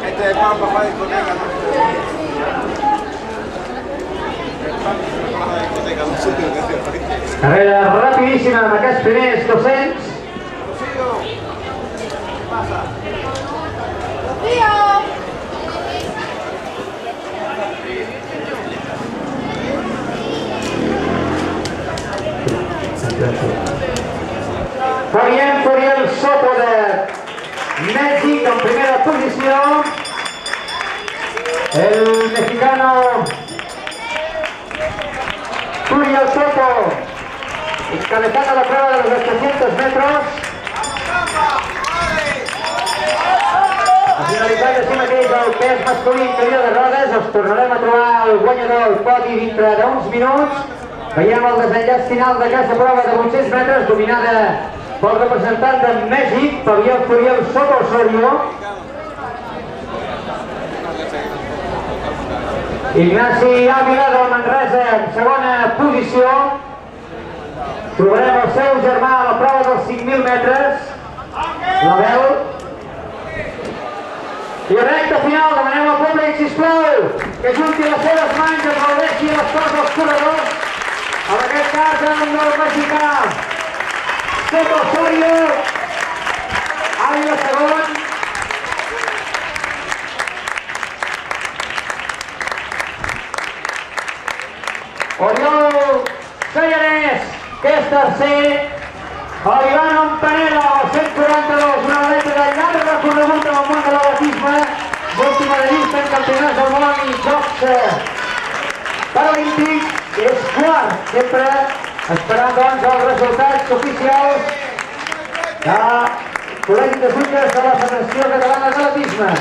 Este es más bajo de discoteca, Carrera rapidíssima amb aquests primers 200. Furiel Soto de Mèxic en primera posició. El mexicano Furiel Soto encabezando la prueba de los 800 metros. A finalitzar de si mateix el pes masculí interior de rodes, els tornarem a trobar el guanyador al podi dintre d'uns minuts. Veiem el desenllaç final d'aquesta prova de 800 metres dominada pel representant de Mèxic, Furiel Soto Osorio. Ignasi Ávila del Manresa en segona posició. Trobarem el seu germà a la prova dels 5.000 metres, l'Abel. I recta final, demanem al públic, sisplau, que junti les seves mans i aplaudeixi les coses dels corredors, en aquest cas amb el mexicà Soto Osorio, Ávila segon. Oriol Sellarès, que és tercer. Ivan Ompanela, el 142, una atleta de llarg recorregut en el món de l'atletisme, multimedallista en campionats del món i Jocs Paralímpics, és quart, sempre esperant doncs els resultats oficials del Col·legi de Jutges de la Federació Catalana d'Atletisme.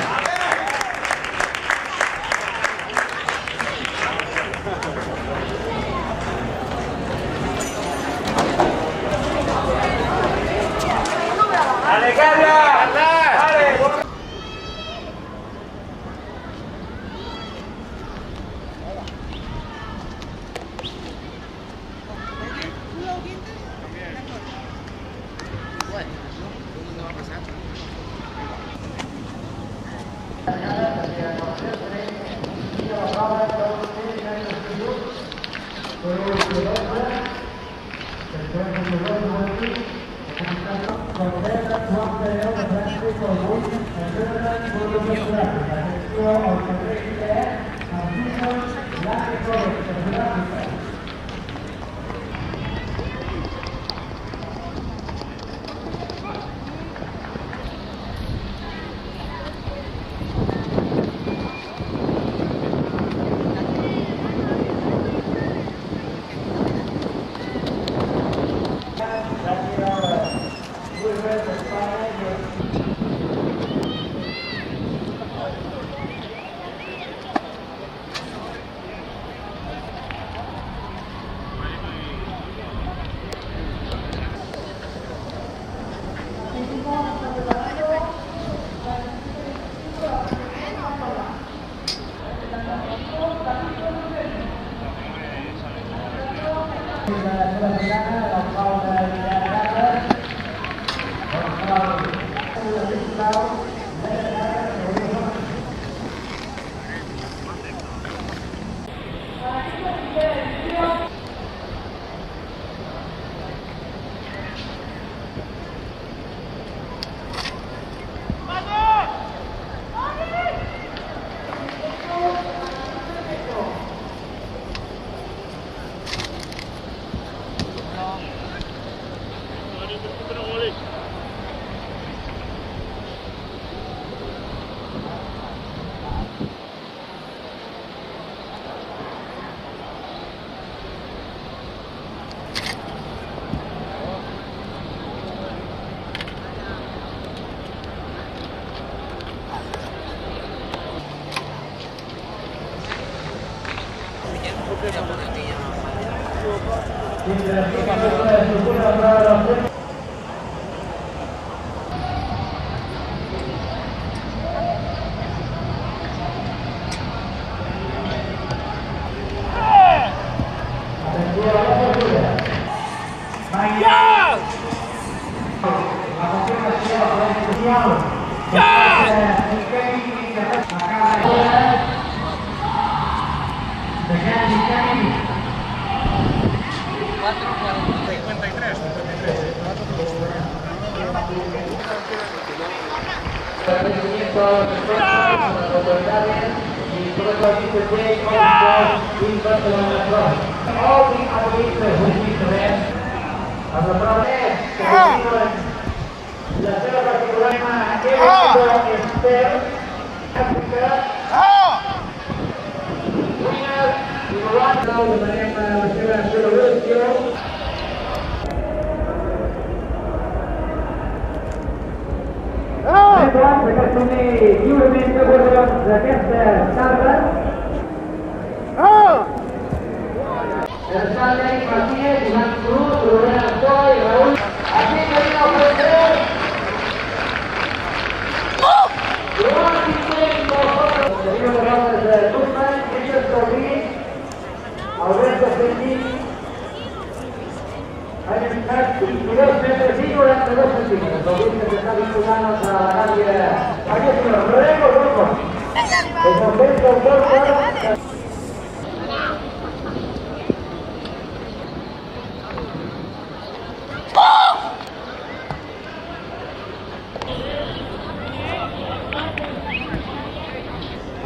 lliurement de guardons d'aquesta tarda. González, Martínez, Iván Cruz, Rubén Alcoy, Raúl. Aquí Marino Fuentes. Seguimos los nombres de Guzmán, Richard Corbí, Alberto Fendín. Han estat 22 metres i 92 centímetres. Avui que s'està disputant a la Gàmbia. Aquí és el Rodrigo Rojo. Els bombers del Corpo.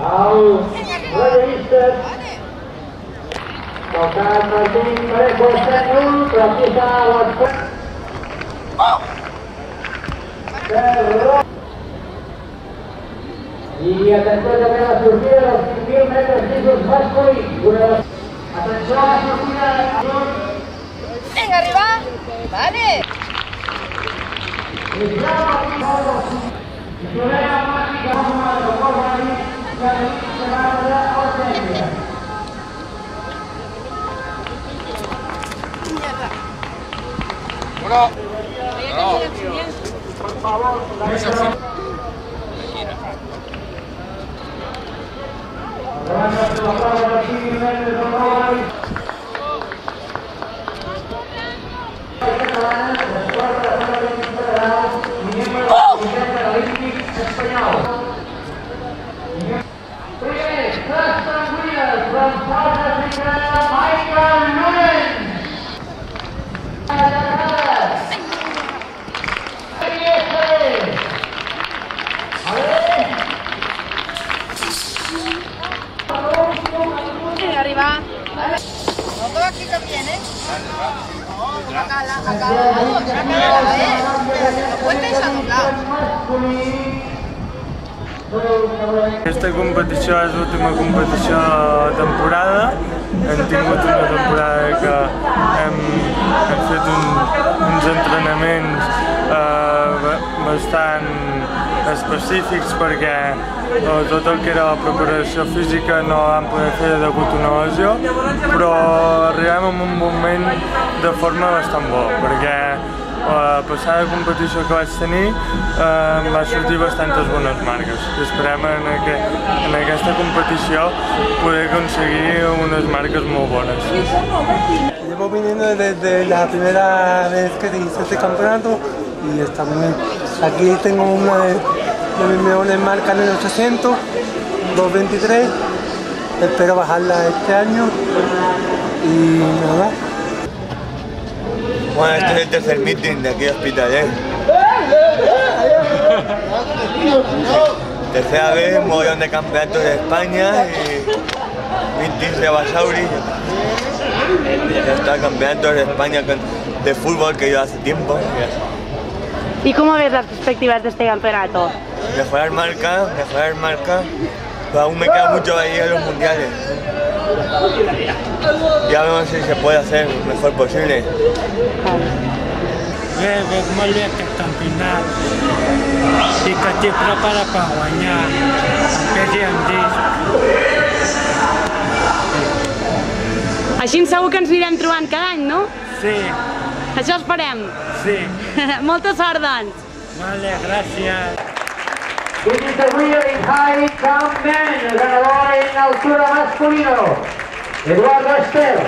Els realistes del Sant Martín Parejo Senyor, però aquí està l'esport. I atenció també a la sortida dels 5.000 metres llisos masculins. Atenció a la sortida. Venga, arriba. Vale. Uno. Por favor, arriba. Vale. No todo aquí también, ¿eh? No, acá lado, no puedes a doblado. Aquesta competició és l'última competició de temporada. Hem tingut una temporada que hem fet uns entrenaments bastant específics perquè tot el que era la preparació física no la vam poder fer degut a una lesió, però arribem en un moment de forma bastant bo, perquè la passada competició que vaig tenir va sortir bastantes bones marques i esperem en aquesta competició poder aconseguir unes marques molt bones. Llevo viniendo desde la primera vez que hice este campeonato y está muy bien. Aquí tengo una de mis mejores marcas en el 800, 2.23, espero bajarla este año y nada. Bueno, este es el tercer meeting de aquí de Hospitalet. Tercera vez, un montón de campeonatos de España y meetings de Basauri. Ya está, campeonatos de España de fútbol que yo hace tiempo. ¿Y cómo ves las perspectivas de este campeonato? Mejorar marca, pero aún me queda mucho ahí en los mundiales. Ya vemos si se puede hacer lo mejor posible. Veig molt bé aquest campionat i que t'hi prepara per guanyar amb pes i amb disc. Així segur que ens anirem trobant cada any, no? Sí, Això esperem. sí. Molta sort, doncs. Vale, gràcies. Winning the wheel in high jump men, el ganador en altura masculino, Eduardo Estel.